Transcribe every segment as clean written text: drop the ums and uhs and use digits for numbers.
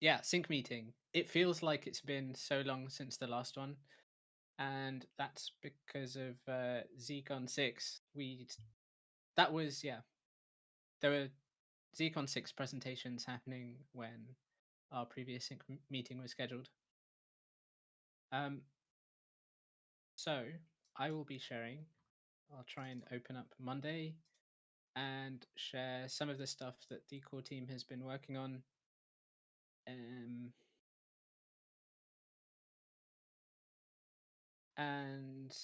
Yeah, sync meeting. It feels like it's been so long since the last one, and that's because of ZCon 6. That was yeah. There were ZCon 6 presentations happening when our previous meeting was scheduled. Um, so I will be sharing. I'll try and open up Monday and share some of the stuff that the core team has been working on. Um, and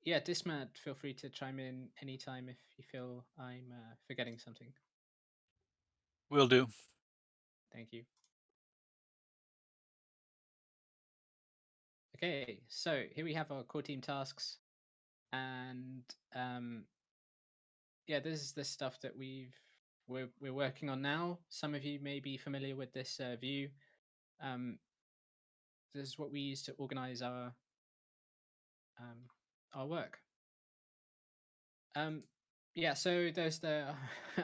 yeah, Dismad, feel free to chime in anytime if you feel I'm forgetting something. Will do. Thank you. Okay, so here we have our core team tasks, and yeah, this is the stuff that we're working on now. Some of you may be familiar with this view. Um, this is what we use to organize um, our work. Um, yeah, so there's the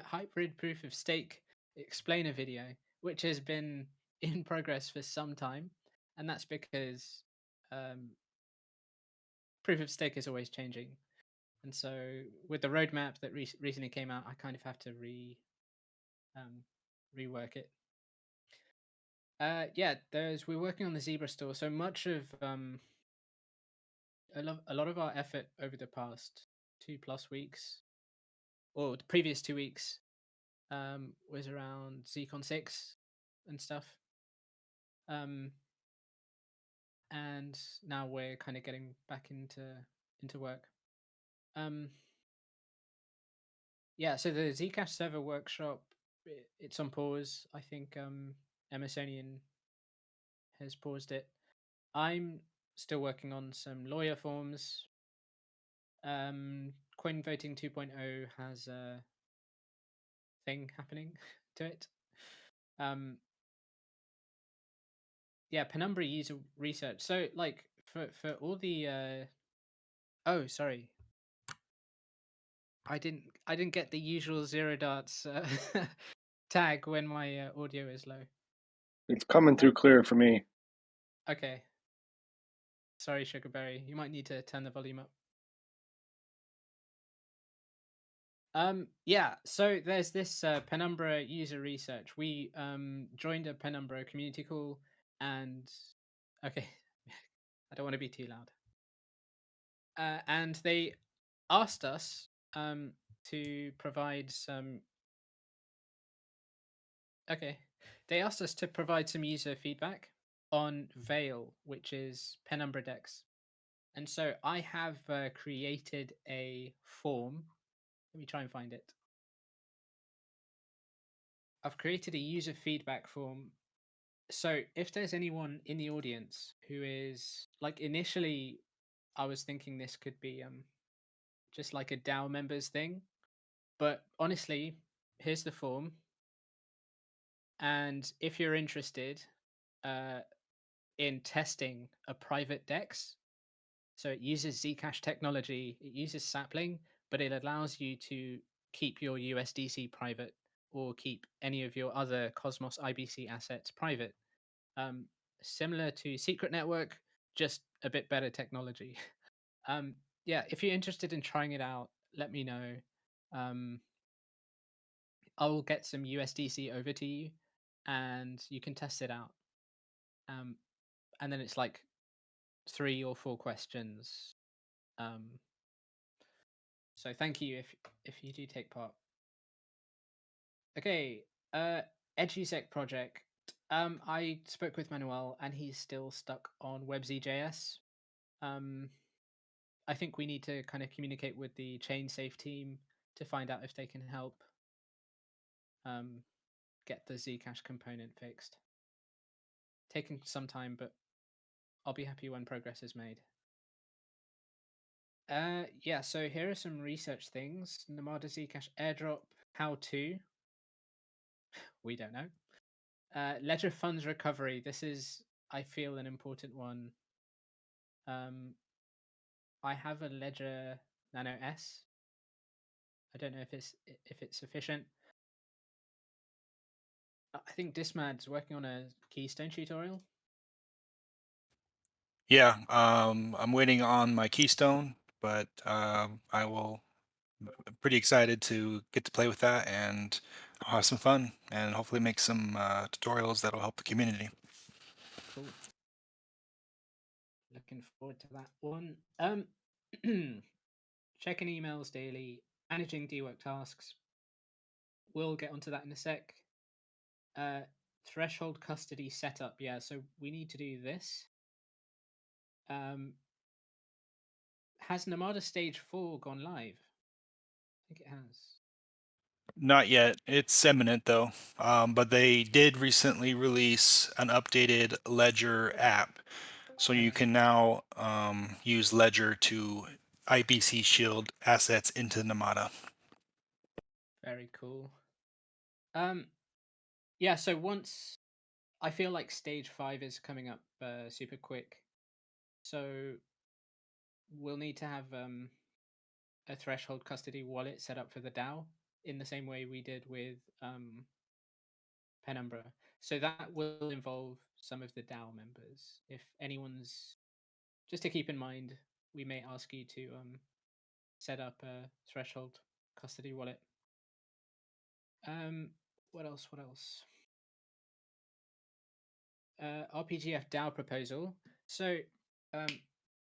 hybrid proof of stake explainer video, which has been in progress for some time, and that's because um, proof of stake is always changing. And so, with the roadmap that recently came out, I kind of have to um, rework it. Yeah, we're working on the Zebra store. So much of a lot of our effort over the past 2+ weeks, or the previous 2 weeks, was around ZCon 6 and stuff. Um, and now we're kind of getting back into work. Um, yeah, so the Zcash server workshop, it's on pause. I think Emersonian has paused it. I'm still working on some lawyer forms. Coin voting 2.0 has a thing happening to it. Um, yeah, Penumbra user research. So like for all the oh, sorry. I didn't get the usual zero darts tag when my audio is low. It's coming through Um, clear for me. okay. Sorry, Sugarberry. You might need to turn the volume up. Yeah, so there's this Penumbra user research. We joined a Penumbra community call, and okay, I don't want to be too loud. And they asked us to provide some. Okay, they asked us to provide some user feedback on Veil, which is Penumbra Dex. And so I have created a form. Let me try and find it. I've created a user feedback form. So if there's anyone in the audience who is like, initially I was thinking this could be just like a DAO members thing, but honestly, here's the form. And if you're interested uh, in testing a private DEX, so it uses Zcash technology, it uses Sapling, but it allows you to keep your USDC private or keep any of your other Cosmos IBC assets private. Um, Similar to Secret Network, just a bit better technology. Yeah, if you're interested in trying it out, let me know. Um, I'll get some USDC over to you, and you can test it out. Um, and then it's like 3 or 4 questions. Um, so thank you if you do take part. Okay, EduSec project. I spoke with Manuel, and he's still stuck on WebZ.js. Um, I think we need to kind of communicate with the ChainSafe team to find out if they can help um, get the Zcash component fixed. Taking some time, but I'll be happy when progress is made. Yeah, so here are some research things. Namada Zcash airdrop, how to. We don't know. Ledger funds recovery. This is, I feel, an important one. Um, I have a Ledger Nano S. I don't know if it's sufficient. I think Dismad's working on a Keystone tutorial. Yeah, I'm waiting on my keystone, but I'm pretty excited to get to play with that, and I'll have some fun and hopefully make some tutorials that'll help the community. Cool. Looking forward to that one. Checking emails daily, managing dework tasks. We'll get onto that in a sec. Uh, Threshold custody setup. Yeah, so we need to do this. Um, has Namada Stage 4 gone live? I think it has. Not yet. It's imminent though. But they did recently release an updated Ledger app, so you Okay, can now use Ledger to IBC Shield assets into Namada. very cool. Um, yeah, so once I feel like stage 5 is coming up super quick. So we'll need to have a threshold custody wallet set up for the DAO in the same way we did with Penumbra. So that will involve some of the DAO members. If anyone's just to keep in mind, we may ask you to set up a threshold custody wallet. Um, what else? What else? RPGF DAO proposal. So um,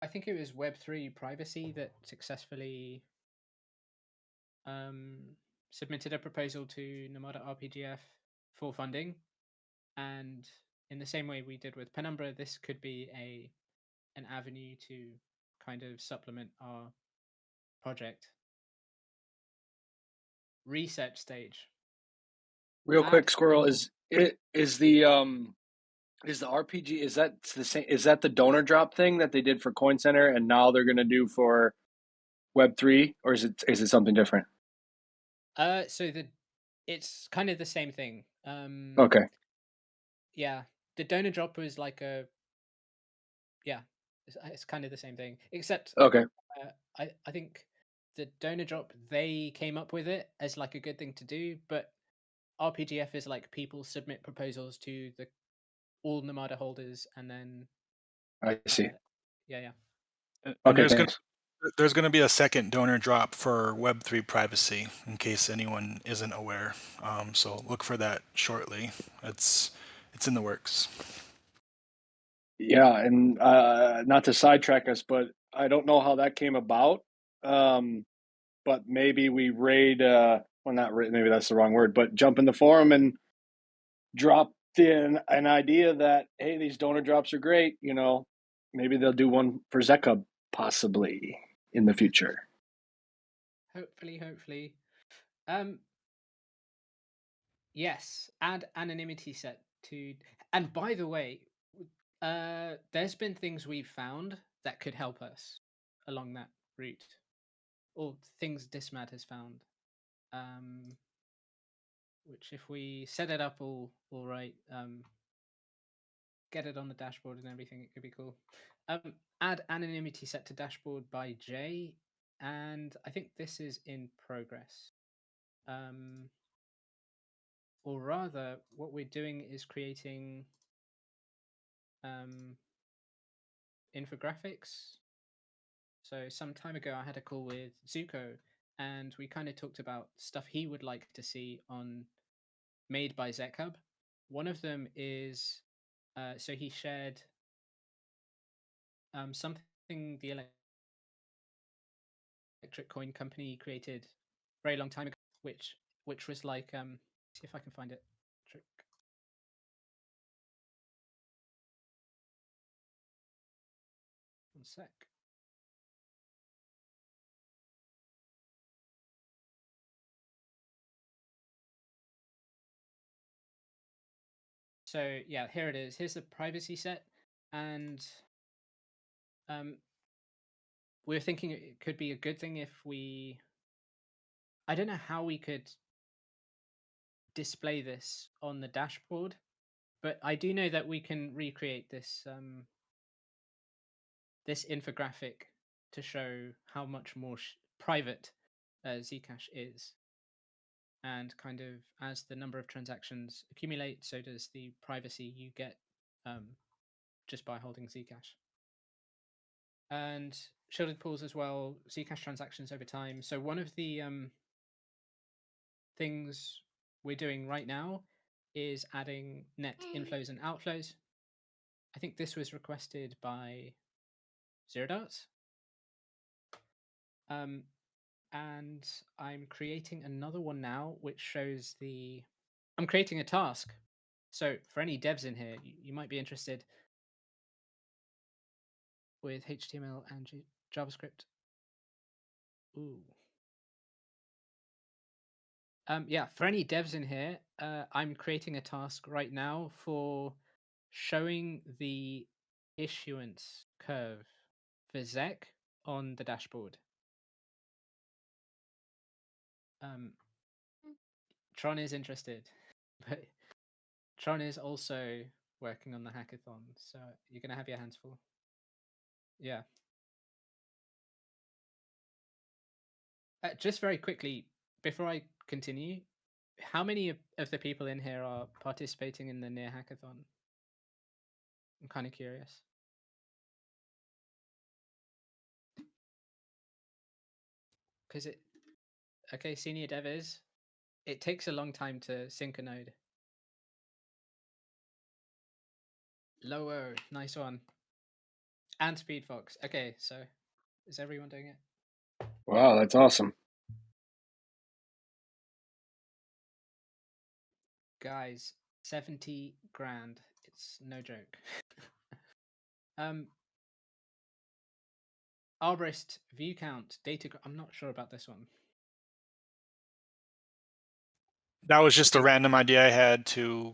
I think it was Web3 privacy that successfully um, submitted a proposal to Namada RPGF for funding, and in the same way we did with Penumbra, this could be a an avenue to kind of supplement our project. Research stage. Real Add quick, Squirrel, oh is the RPG, is that the same, is that the donor drop thing that they did for Coin Center and now they're gonna do for Web3, or is it something different? so the it's kind of the same thing. Okay. Yeah, the donor drop was like a yeah, it's kind of the same thing, except Okay. I think the donor drop they came up with it as like a good thing to do, but RPGF is like people submit proposals to the all Namada holders, and then I see. yeah, yeah, And Okay, thanks. there's gonna be a second donor drop for Web3 privacy in case anyone isn't aware. So look for that shortly. It's in the works. Yeah, and not to sidetrack us, but I don't know how that came about. Um, but maybe we raid, well, not raid, maybe that's the wrong word, but jump in the forum and drop in an idea that, hey, these donor drops are great. Maybe they'll do one for ZecHub possibly in the future. hopefully. Um, yes, add anonymity set to. And by the way, there's been things we've found that could help us along that route, or things Dismad has found. Um, which if we set it up all right, get it on the dashboard and everything, it could be cool. Add anonymity set to dashboard by Jay, and I think this is in progress. Um, or rather, what we're doing is creating um, infographics. So some time ago, I had a call with Zuko, and we kind of talked about stuff he would like to see on made by ZecHub. One of them is so he shared something the electric coin company created a very long time ago, which was like see if I can find it. Trick. One sec. So yeah, here it is. Here's the privacy set, and um, we're thinking it could be a good thing if we. I don't know how we could display this on the dashboard, but I do know that we can recreate this infographic to show how much more private Zcash is. and kind of as the number of transactions accumulate, so does the privacy you get just by holding Zcash. And shielded pools as well, Zcash transactions over time. So one of the things we're doing right now is adding net inflows and outflows. I think this was requested by Zero Darts. And I'm creating another one now, which shows the. I'm creating a task. So for any devs in here, you might be interested with HTML and JavaScript. Ooh. Yeah, for any devs in here, I'm creating a task right now for showing the issuance curve for ZEC on the dashboard. Tron is interested, but Tron is also working on the hackathon, so you're gonna have your hands full. Yeah. Just very quickly, before I continue, how many of the people in here are participating in the near hackathon? I'm kind of curious. Because okay, senior dev is, it takes a long time to sync a node. Lower, nice one. And SpeedFox. Okay, so is everyone doing it? Wow, that's awesome. Guys, 70 grand. It's no joke. Arborist, view count, data. I'm not sure about this one. That was just a random idea I had to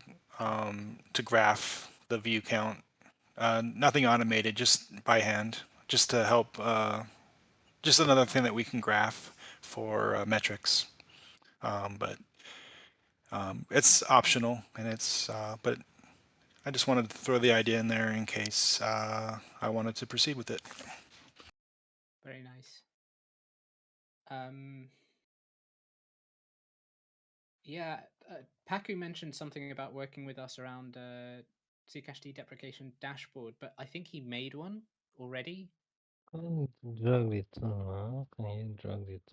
graph the view count. Nothing automated, just by hand, just to help. Just another thing that we can graph for metrics, but it's optional, and it's. But I just wanted to throw the idea in there in case I wanted to proceed with it. Very nice. Yeah, Paku mentioned something about working with us around Zcash deprecation dashboard, but I think he made one already. Drug it. Can you drug it?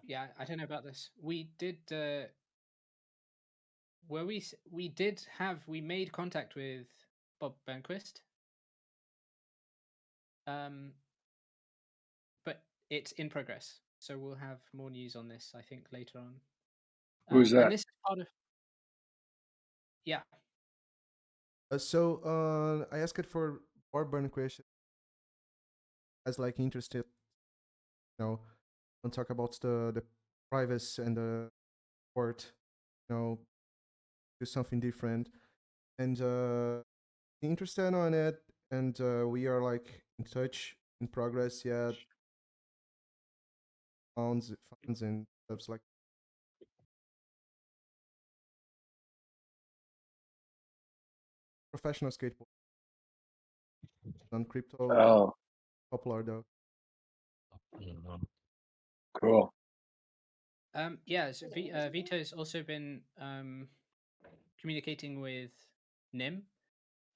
Yeah, I don't know about this. We did. We made contact with Bob Burnquist. But it's in progress, so we'll have more news on this, I think, later on. Who's that? And this is part of. Yeah. So I asked for Orban question as like interested, and talk about the privacy and the port, do something different, and interested on it, and we are like in touch in progress yet. Funds and stuff like professional skateboard, non crypto. Oh, Popular though. cool. Yeah, so Vito's also been communicating with Nim,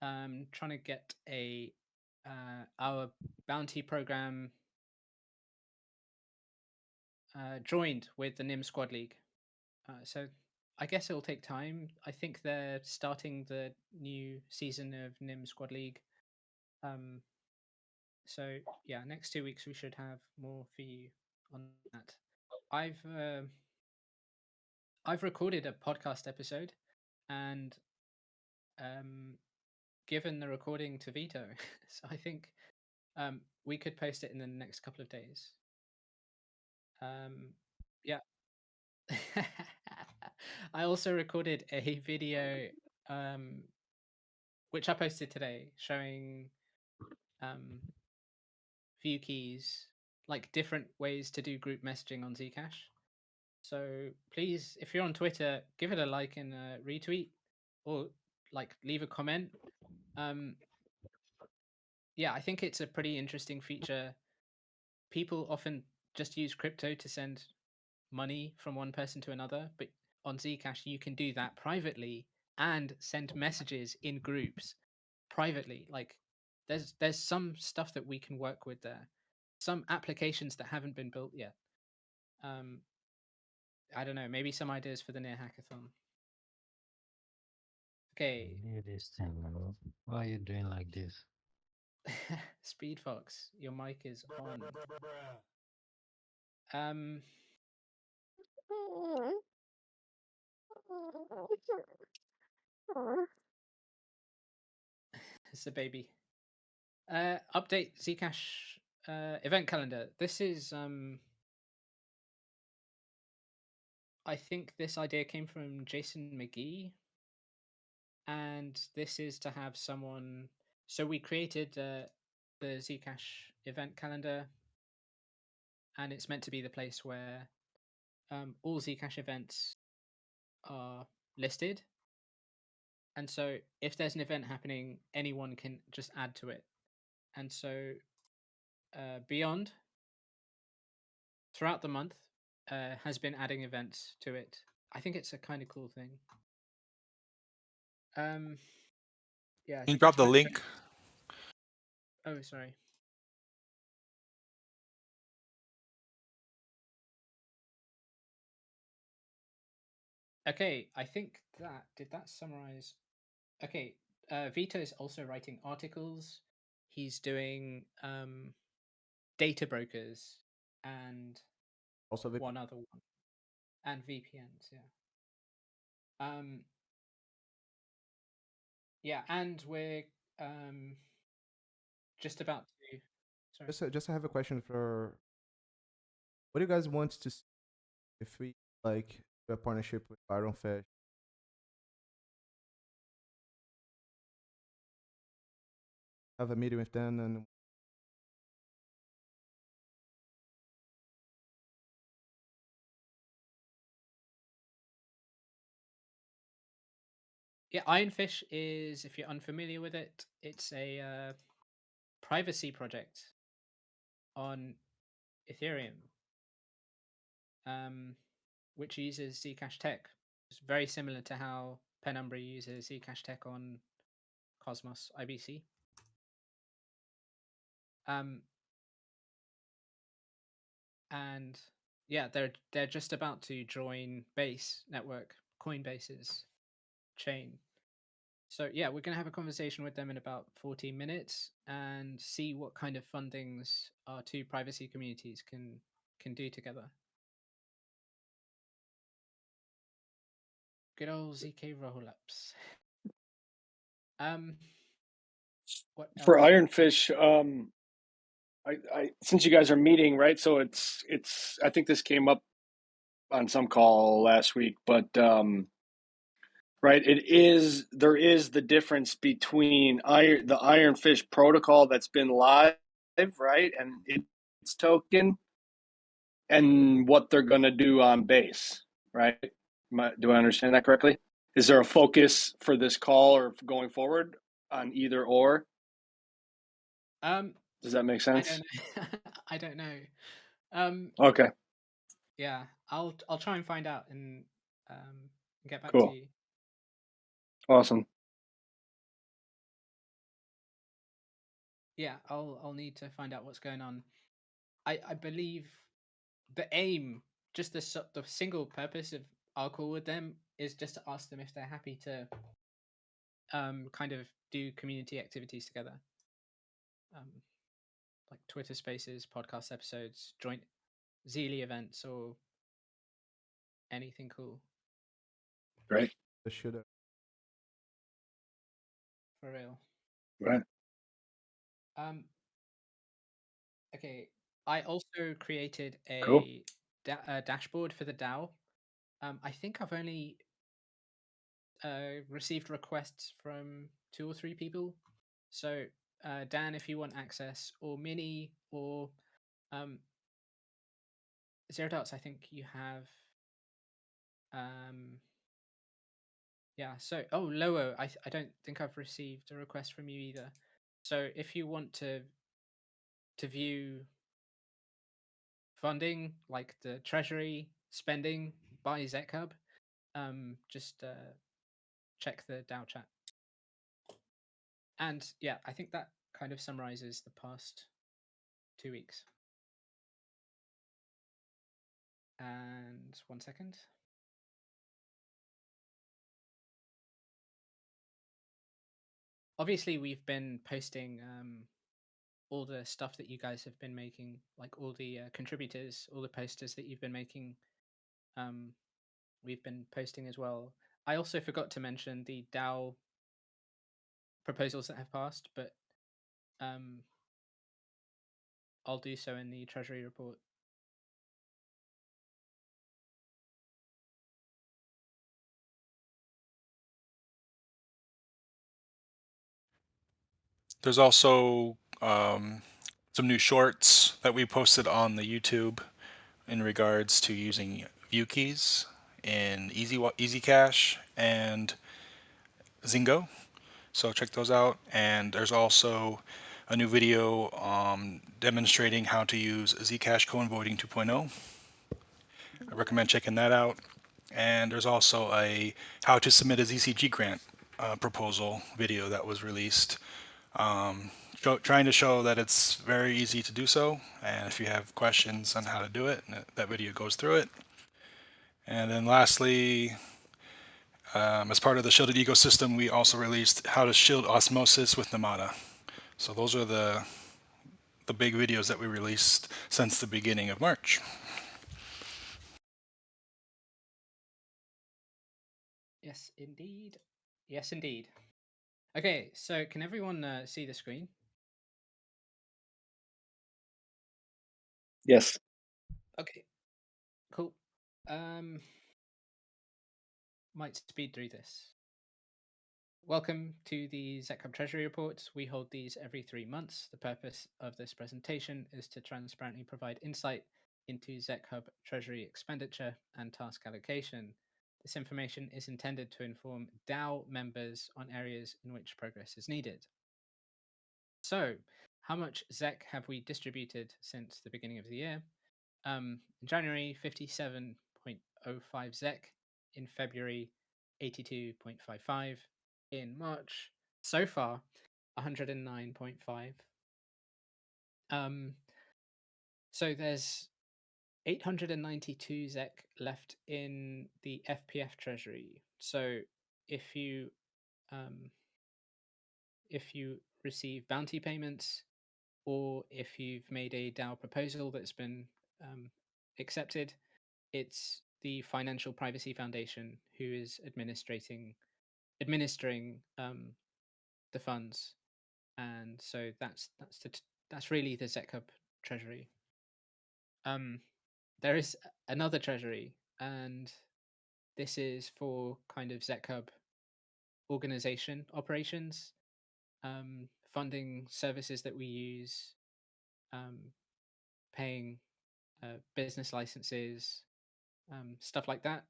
trying to get our bounty program joined with the Nim Squad League. So I guess it'll take time. I think they're starting the new season of Nim Squad League. So yeah, next 2 weeks we should have more for you on that. I've recorded a podcast episode and given the recording to Vito, so I think we could post it in the next couple of days. Yeah. I also recorded a video which I posted today showing view keys, like different ways to do group messaging on Zcash. So please, if you're on Twitter, give it a like and a retweet, or like leave a comment. Yeah, I think it's a pretty interesting feature. People often just use crypto to send money from one person to another, but on Zcash you can do that privately and send messages in groups privately. Like there's some stuff that we can work with there, some applications that haven't been built yet. I don't know, maybe some ideas for the near hackathon. Okay. Leave this thing, man. Why are you doing like this? Speed Fox, your mic is on. Um it's a baby. Update Zcash event calendar. This is I think this idea came from Jason McGee, and this is to have someone. So we created the Zcash event calendar, and it's meant to be the place where all Zcash events are listed. And so if there's an event happening, anyone can just add to it. And so Beyond, throughout the month, has been adding events to it. I think it's a kind of cool thing. Yeah. Can you drop the link? Oh, sorry. Okay, I think that did that summarize. Okay, Vito is also writing articles. He's doing data brokers and Also, one other one, and VPNs. Yeah, and we're just about to. Sorry. just I have a question for what do you guys want to see if we like do a partnership with Ironfish? Have a meeting with them and Yeah, Ironfish is, if you're unfamiliar with it, it's a privacy project on Ethereum, which uses Zcash tech. It's very similar to how Penumbra uses Zcash tech on Cosmos IBC. And yeah, they're just about to join Base network, Coinbase's chain. So yeah, we're gonna have a conversation with them in about 14 minutes and see what kind of fun things our two privacy communities can do together. Good old ZK rollups. What For else? Ironfish, I since you guys are meeting, right? So it's I think this came up on some call last week, but right, there is the difference between the Ironfish protocol that's been live, right, and its token, and what they're going to do on base, right? Do I understand that correctly? Is there a focus for this call or going forward on either or? Does that make I sense? don't know. I don't know. Okay, Yeah, I'll try and find out and get back to cool, you. awesome. Yeah, I'll need to find out what's going on. I believe the aim, just the single purpose of our call with them is just to ask them if they're happy to kind of do community activities together, like Twitter Spaces, podcast episodes, joint Zeely events, or anything cool. Great. the shooter. For real. Right. Okay, I also created Cool. a dashboard for the DAO. I think I've only received requests from 2 or 3 people. So Dan, if you want access, or Minnie, or Zero Dots, I think you have. Yeah. So Lowo, I don't think I've received a request from you either. So if you want to view funding, like the Treasury spending by ZecHub, just check the DAO chat. And yeah, I think that kind of summarizes the past 2 weeks. And 1 second. Obviously, we've been posting all the stuff that you guys have been making, like all the contributors, all the posters that you've been making. We've been posting as well. I also forgot to mention the DAO proposals that have passed, but I'll do so in the Treasury report. There's also some new shorts that we posted on the YouTube in regards to using view keys in Easy Cache and Zingo. So check those out. And there's also a new video demonstrating how to use Zcash coinvoting 2.0. I recommend checking that out. And there's also a how to submit a ZCG grant proposal video that was released, trying to show that it's very easy to do so. And if you have questions on how to do it, that video goes through it. And then lastly, as part of the shielded ecosystem, we also released how to shield osmosis with Namada. So those are the big videos that we released since the beginning of March. Yes, indeed. Yes, indeed. Okay, so can everyone see the screen? Yes. Okay, cool. Might speed through this. Welcome to the ZecHub Treasury Reports. We hold these every 3 months. The purpose of this presentation is to transparently provide insight into ZecHub Treasury expenditure and task allocation. This information is intended to inform DAO members on areas in which progress is needed. So, how much ZEC have we distributed since the beginning of the year? In January, 57.05 ZEC. In February, 82.55. In March, so far, 109.5. So there's 892 ZEC left in the FPF Treasury. So if you receive bounty payments, or if you've made a DAO proposal that's been accepted, it's the Financial Privacy Foundation who is administering the funds, and so that's really the ZecHub treasury. There is another treasury, and this is for kind of ZecHub organization operations, funding services that we use, paying business licenses, stuff like that.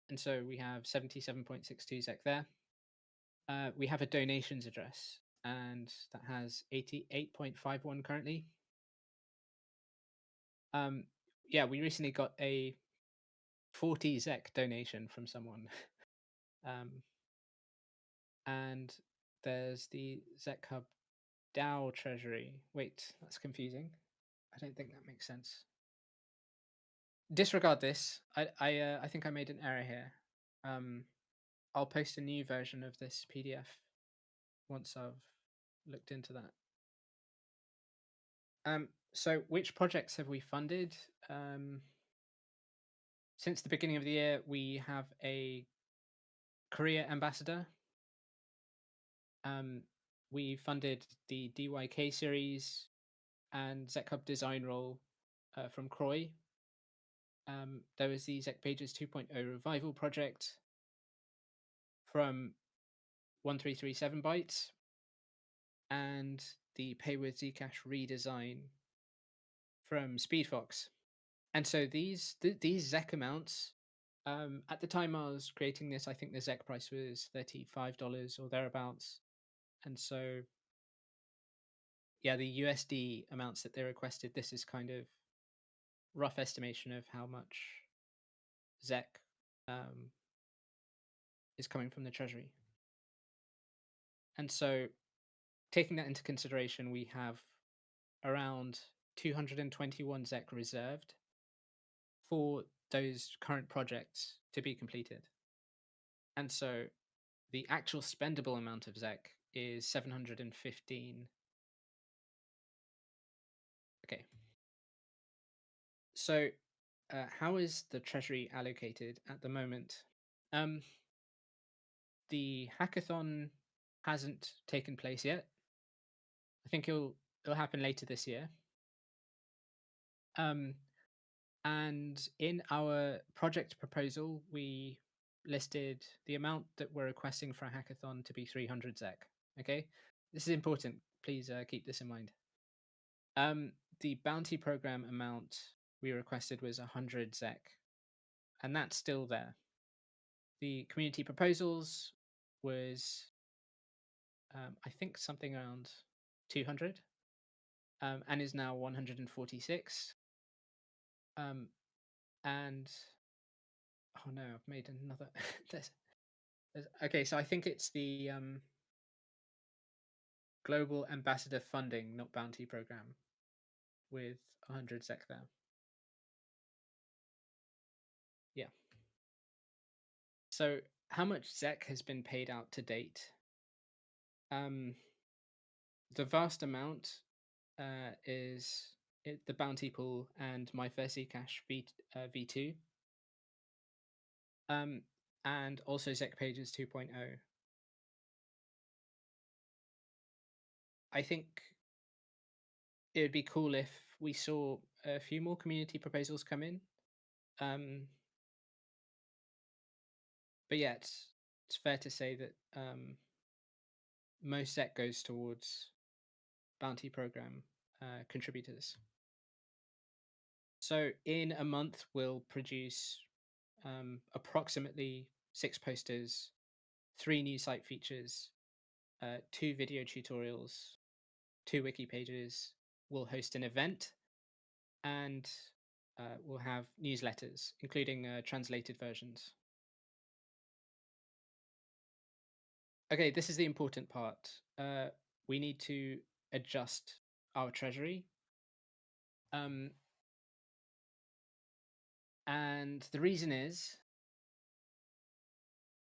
And so we have 77.62 ZEC there. We have a donations address, and that has 88.51 currently. Yeah, we recently got a 40 ZEC donation from someone. And there's the ZecHub DAO treasury. Wait, that's confusing. I don't think that makes sense. Disregard this. I think I made an error here. I'll post a new version of this PDF once I've looked into that. So which projects have we funded? Since the beginning of the year, we have a Korea ambassador. We funded the DYK series and ZecHub design role from Croy. There was the ZecPages Pages 2.0 revival project from 1337 bytes, and the Pay with Zcash redesign from SpeedFox. And so these ZEC amounts, at the time I was creating this, I think the ZEC price was $35 or thereabouts. And so, yeah, the USD amounts that they requested, this is kind of rough estimation of how much ZEC is coming from the Treasury. And so, taking that into consideration, we have around 221 ZEC reserved for those current projects to be completed. And so, the actual spendable amount of ZEC is 715. Okay. So, how is the Treasury allocated at the moment? The hackathon hasn't taken place yet. I think it'll happen later this year. And in our project proposal, we listed the amount that we're requesting for a hackathon to be 300 ZEC. Okay, this is important. Please keep this in mind. The bounty program amount we requested was 100 ZEC, and that's still there. The community proposals was, I think, something around 200, and is now 146. And oh no, I've made another. Okay, so I think it's the Global Ambassador Funding, not Bounty Program, with 100 ZEC there. Yeah. So how much ZEC has been paid out to date? The vast amount is the bounty pool and my first Zcash v2, and also ZEC Pages 2.0. I think it would be cool if we saw a few more community proposals come in. But yeah, it's fair to say that most ZEC goes towards bounty program contributors. So in a month, we'll produce approximately 6 posters, 3 new site features, 2 video tutorials, 2 wiki pages. We'll host an event, and we'll have newsletters, including translated versions. Okay, this is the important part. We need to adjust our treasury. And the reason is,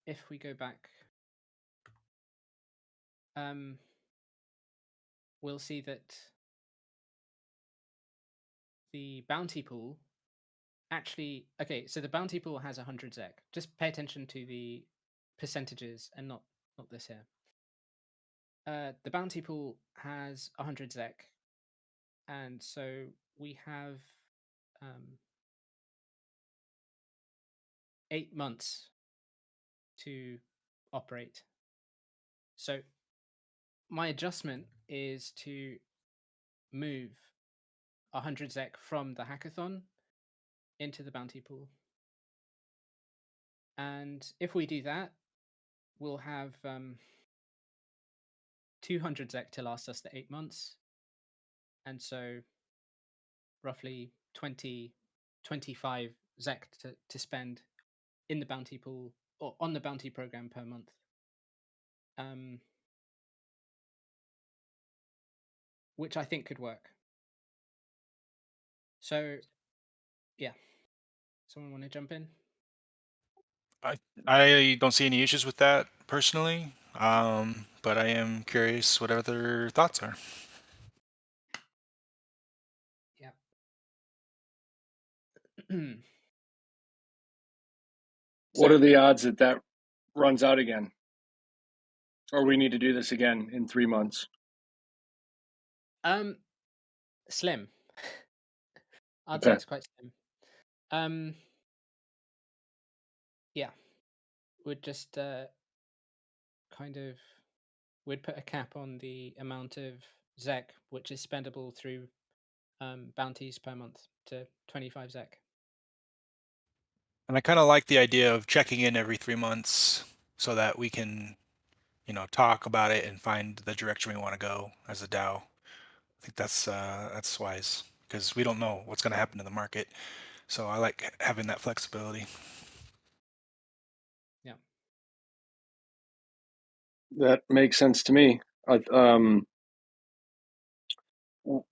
if we go back, we'll see that the bounty pool actually, okay, so the bounty pool has 100 ZEC. Just pay attention to the percentages and not this here. The bounty pool has 100 ZEC, and so we have 8 months to operate. So my adjustment is to move 100 ZEC from the hackathon into the bounty pool. And if we do that, we'll have 200 ZEC to last us the 8 months. And so roughly 25 ZEC to spend in the bounty pool or on the bounty program per month. Which I think could work. So, yeah. Someone want to jump in? I don't see any issues with that personally, but I am curious what other thoughts are. Yeah. What are the odds that that runs out again? Or we need to do this again in 3 months? Slim. I'd say Okay. it's quite slim. Yeah. Would just kind of would put a cap on the amount of ZEC which is spendable through bounties per month to 25 ZEC. And I kind of like the idea of checking in every 3 months so that we can, talk about it and find the direction we want to go as a DAO. I think that's wise because we don't know what's going to happen in the market. So I like having that flexibility. Yeah. That makes sense to me.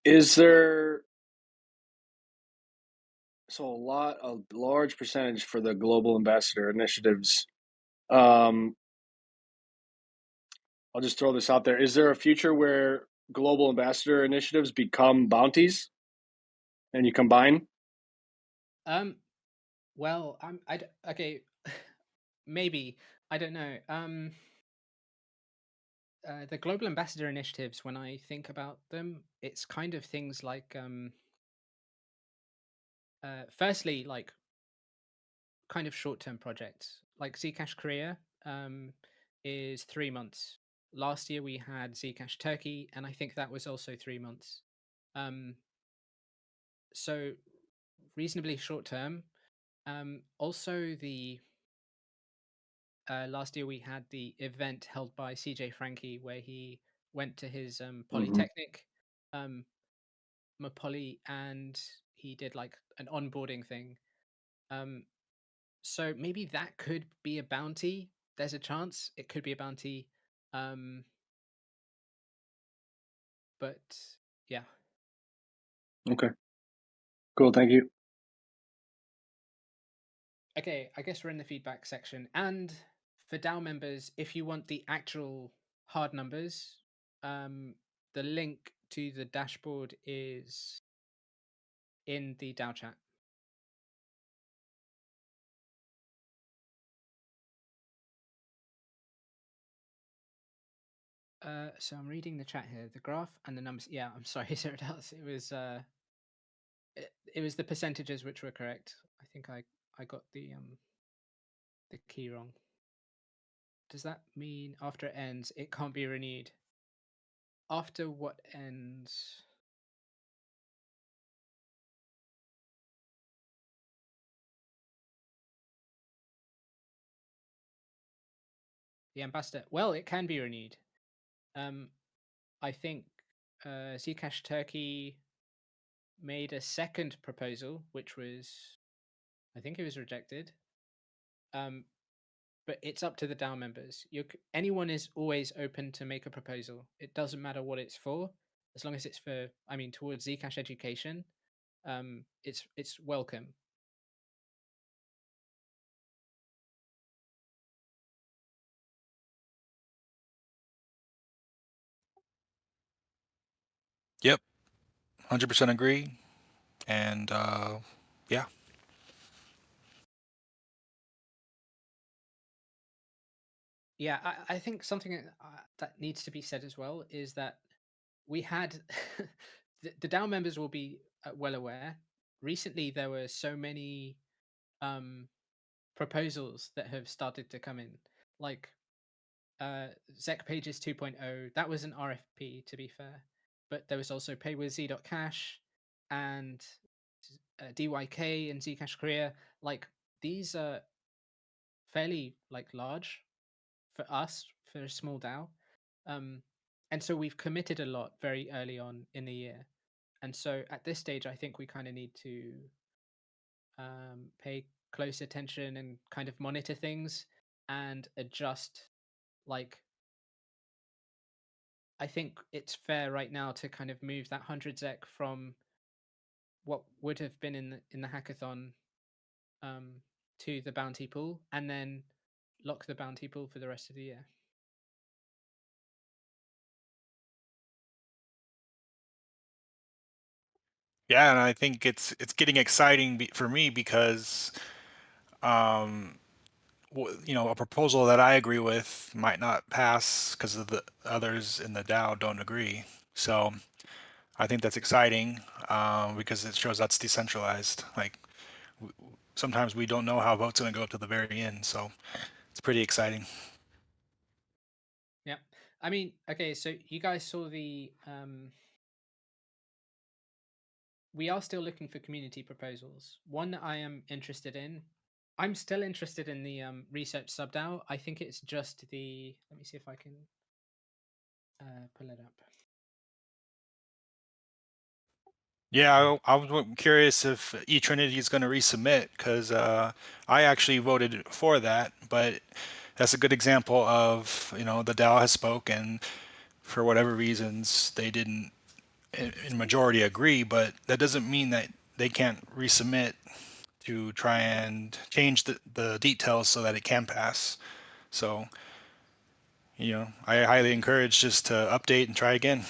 Is there a large percentage for the global ambassador initiatives? I'll just throw this out there. Is there a future where global ambassador initiatives become bounties and you combine? Well, okay, maybe, I don't know. The global ambassador initiatives, when I think about them, it's kind of things like, firstly, like kind of short-term projects, like Zcash Korea, is 3 months. Last year we had Zcash Turkey, and I think that was also 3 months. Um, so reasonably short term. Also, the last year we had the event held by CJ Frankie where he went to his Mm-hmm. polytechnic, Mapoly, and he did like an onboarding thing. So maybe that could be a bounty. There's a chance it could be a bounty. Um, but yeah. Okay. Cool. Thank you. Okay, I guess we're in the feedback section. And for DAO members, if you want the actual hard numbers, the link to the dashboard is in the DAO chat. So I'm reading the chat here. The graph and the numbers. Yeah, I'm sorry, Zero Doubts. It was the percentages which were correct. I think I got the key wrong. Does that mean after it ends, it can't be renewed? After what ends? The ambassador. Well, it can be renewed. I think Zcash Turkey made a second proposal, which was, I think it was rejected. But it's up to the DAO members. Anyone is always open to make a proposal. It doesn't matter what it's for, as long as it's for, I mean, towards Zcash education. It's welcome. Yep, 100% agree. And yeah. Yeah, I think something that needs to be said as well is that we had the DAO members will be well aware. Recently, there were so many proposals that have started to come in, like Zec Pages 2.0. That was an RFP, to be fair, but there was also Pay with Z.Cash and DYK and Zcash Korea. Like these are fairly like large for us for a small DAO. And so we've committed a lot very early on in the year. And so at this stage, I think we kind of need to pay close attention and kind of monitor things and adjust. Like, I think it's fair right now to kind of move that 100 Zec from what would have been in the hackathon to the bounty pool, and then lock the bounty pool for the rest of the year. Yeah, and I think it's getting exciting for me because a proposal that I agree with might not pass because of the others in the DAO don't agree. So I think that's exciting because it shows that's decentralized. Like sometimes we don't know how votes going to go up to the very end, so it's pretty exciting. Yeah, I mean, okay, so you guys saw the we are still looking for community proposals. One that I am interested in, I'm still interested in the research subDAO. I think it's just the, let me see if I can pull it up. Yeah, I was curious if eTrinity is going to resubmit because I actually voted for that, but that's a good example of, the DAO has spoken. For whatever reasons, they didn't in majority agree, but that doesn't mean that they can't resubmit to try and change the details so that it can pass. So, I highly encourage just to update and try again.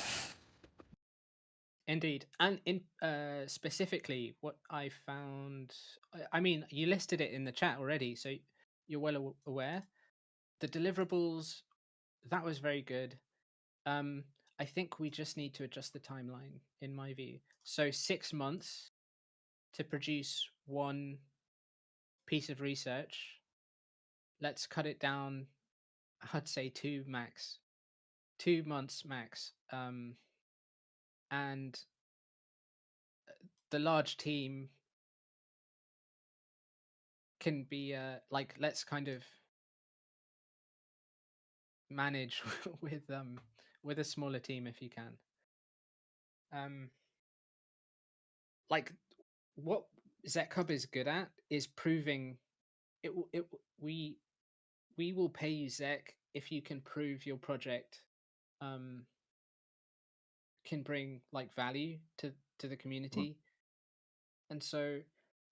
Indeed, and in specifically, what I found, I mean, you listed it in the chat already, so you're well aware. The deliverables, that was very good. I think we just need to adjust the timeline, in my view. So 6 months to produce one piece of research. Let's cut it down. I'd say 2 max, 2 months max. And the large team can be like, let's kind of manage with a smaller team if you can. Like what ZecHub is good at is proving it. We will pay you, Zec, if you can prove your project um can bring like value to the community. And so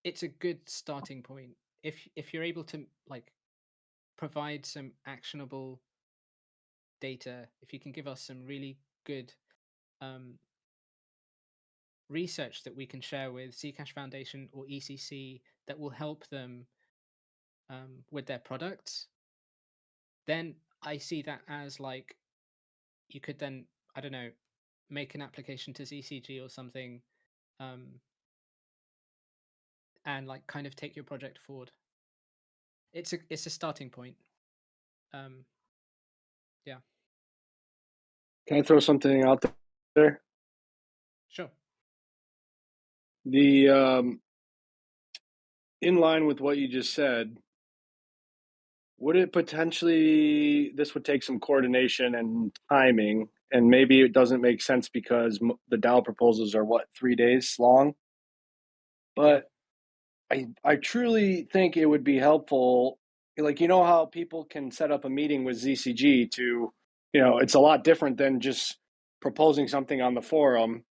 it's a good starting point if you're able to like provide some actionable data, if you can give us some really good um research that we can share with Zcash Foundation or ECC that will help them with their products, then I see that as like you could then, I don't know, make an application to ZCG or something, um, and like kind of take your project forward. It's a starting point. Um, yeah, Can I throw something out there? sure. The in line with what you just said, would it potentially, this would take some coordination and timing, and maybe it doesn't make sense because the DAO proposals are what, 3 days long? Yeah. But I truly think it would be helpful, like, you know how people can set up a meeting with ZCG to, it's a lot different than just proposing something on the forum.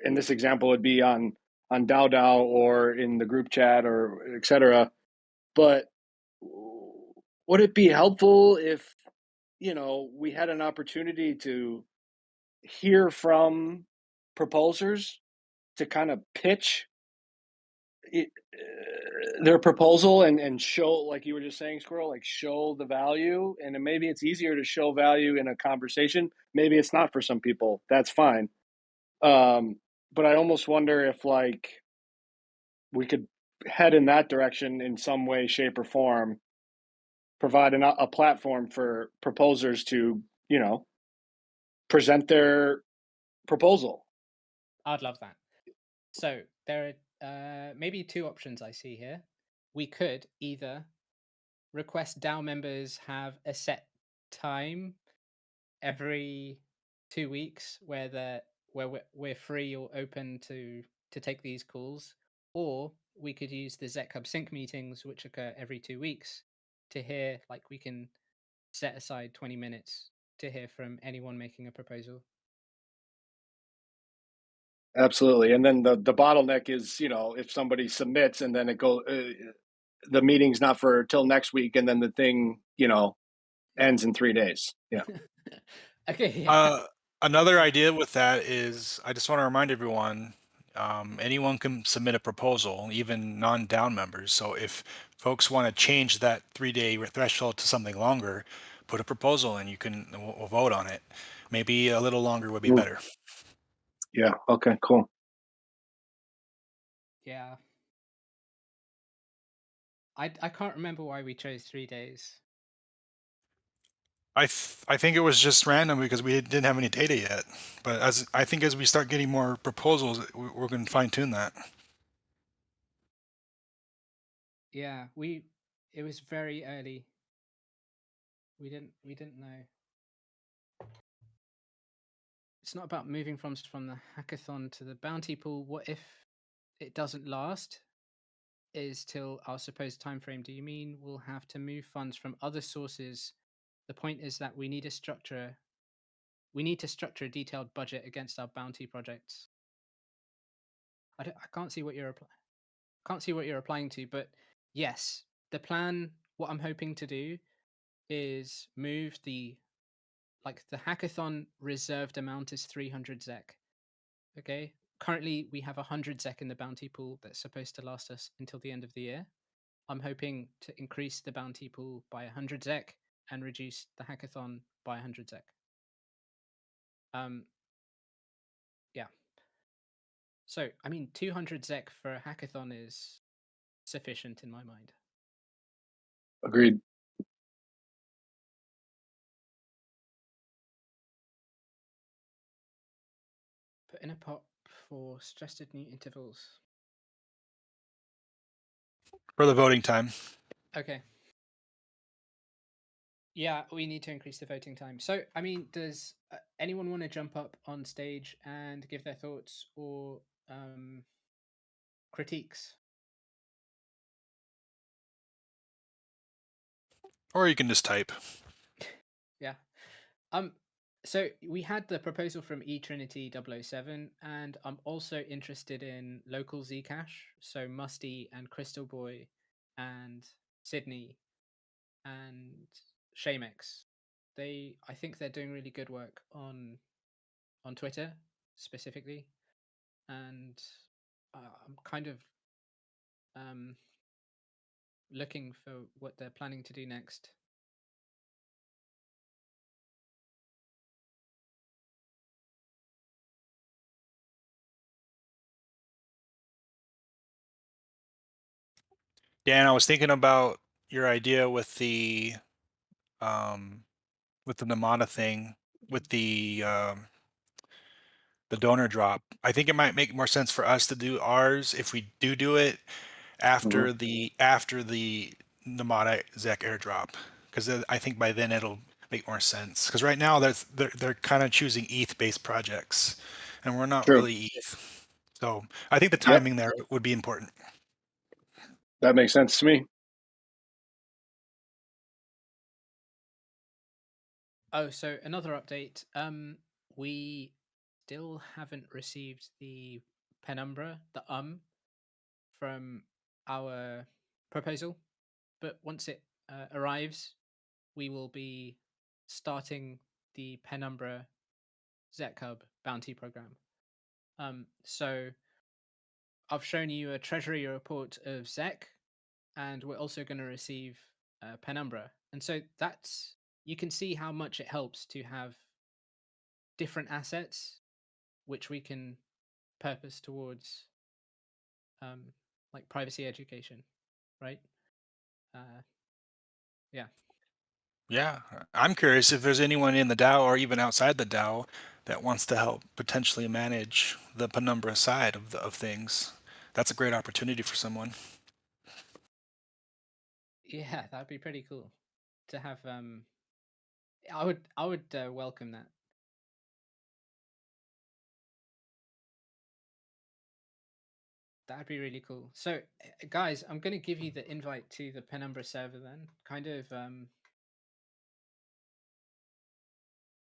In this example, would be on DAO or in the group chat or et cetera. But would it be helpful if, we had an opportunity to hear from proposers to kind of pitch their proposal and show, like you were just saying, Squirrel, like show the value? And then maybe it's easier to show value in a conversation. Maybe it's not for some people. That's fine. But I almost wonder if like we could head in that direction in some way, shape, or form, provide a platform for proposers to, present their proposal. I'd love that. So there are maybe two options I see here. We could either request DAO members have a set time every 2 weeks where we're free or open to take these calls, or we could use the ZecHub sync meetings, which occur every 2 weeks, to hear, like, we can set aside 20 minutes to hear from anyone making a proposal. Absolutely. And then the bottleneck is, if somebody submits and then it go, the meeting's not for till next week, and then the thing, ends in 3 days. Yeah. Okay. Yeah. Another idea with that is I just want to remind everyone, anyone can submit a proposal, even non-down members. So if folks want to change that 3-day threshold to something longer, put a proposal and we'll vote on it. Maybe a little longer would be better. Yeah. Okay, cool. Yeah. I can't remember why we chose 3 days. I think it was just random because we didn't have any data yet. But as we start getting more proposals, we're going to fine tune that. Yeah, it was very early. We didn't know. it's not about moving from the hackathon to the bounty pool. What if it doesn't last? Is till our supposed time frame. Do you mean we'll have to move funds from other sources? The point is that we need a structure. We need to structure a detailed budget against our bounty projects. I can't see what you're can't see what you're applying to, but yes, the plan. What I'm hoping to do is move the hackathon reserved amount is 300 ZEC. Okay. Currently, we have 100 ZEC in the bounty pool that's supposed to last us until the end of the year. I'm hoping to increase the bounty pool by 100 ZEC and reduce the hackathon by 100 ZEC. Yeah. So, I mean, 200 ZEC for a hackathon is sufficient in my mind. Agreed. Put in a pot for suggested new intervals. For the voting time. Okay. Yeah, we need to increase the voting time. So, I mean, does anyone want to jump up on stage and give their thoughts or critiques? Or you can just type. Yeah. So we had the proposal from eTrinity 007, and I'm also interested in local Zcash. So Musty and Crystal Boy and Sydney and Shamex. I think they're doing really good work on Twitter specifically, and I'm kind of looking for what they're planning to do next. Dan, I was thinking about your idea with the Namada thing, with the donor drop. I think it might make more sense for us to do ours if we do it after the Namada Zec airdrop, because I think by then it'll make more sense. Because right now they're kind of choosing ETH based projects, and we're not True. really ETH. So I think the Yep. timing there would be important. That makes sense to me. Oh, so another update. We still haven't received the penumbra, the from our proposal, but once it arrives, we will be starting the penumbra ZecHub bounty program. So I've shown you a treasury report of Zec, and we're also going to receive penumbra, and so that's you can see how much it helps to have different assets which we can purpose towards like privacy education, right? Yeah. Yeah, I'm curious if there's anyone in the DAO or even outside the DAO that wants to help potentially manage the penumbra side of things. That's a great opportunity for someone. Yeah, that'd be pretty cool to have. I would welcome that. That'd be really cool. So, guys, I'm going to give you the invite to the Penumbra server then. Kind of,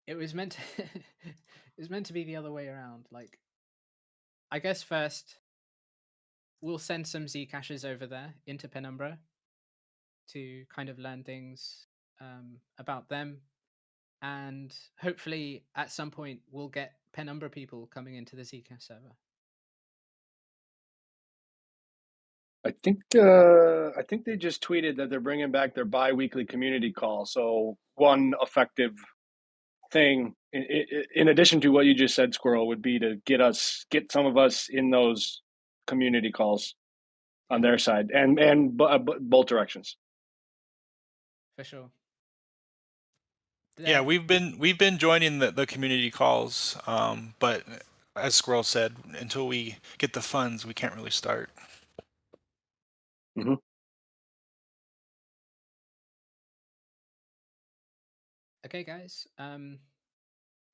it was meant to, it was meant to be the other way around. Like, I guess first we'll send some Zcaches over there into Penumbra to kind of learn things about them, and hopefully at some point we'll get Penumbra people coming into the Zcash server. I think they just tweeted that they're bringing back their bi-weekly community call. So one effective thing, in addition to what you just said, Squirrel, would be to get some of us in those community calls on their side and both directions. For sure. Yeah, we've been joining the community calls, but as Squirrel said, until we get the funds, we can't really start. Mm-hmm. Okay, guys.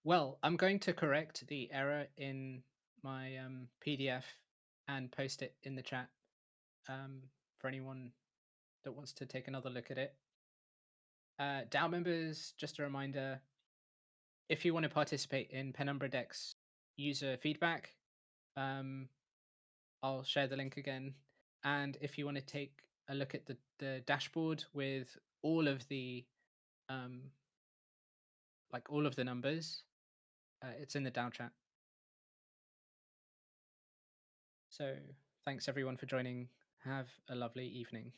Well, I'm going to correct the error in my PDF and post it in the chat for anyone that wants to take another look at it. DAO members, just a reminder, if you want to participate in Penumbra Dex user feedback, I'll share the link again. And if you want to take a look at the dashboard with all of the all of the numbers, it's in the DAO chat. So thanks everyone for joining. Have a lovely evening.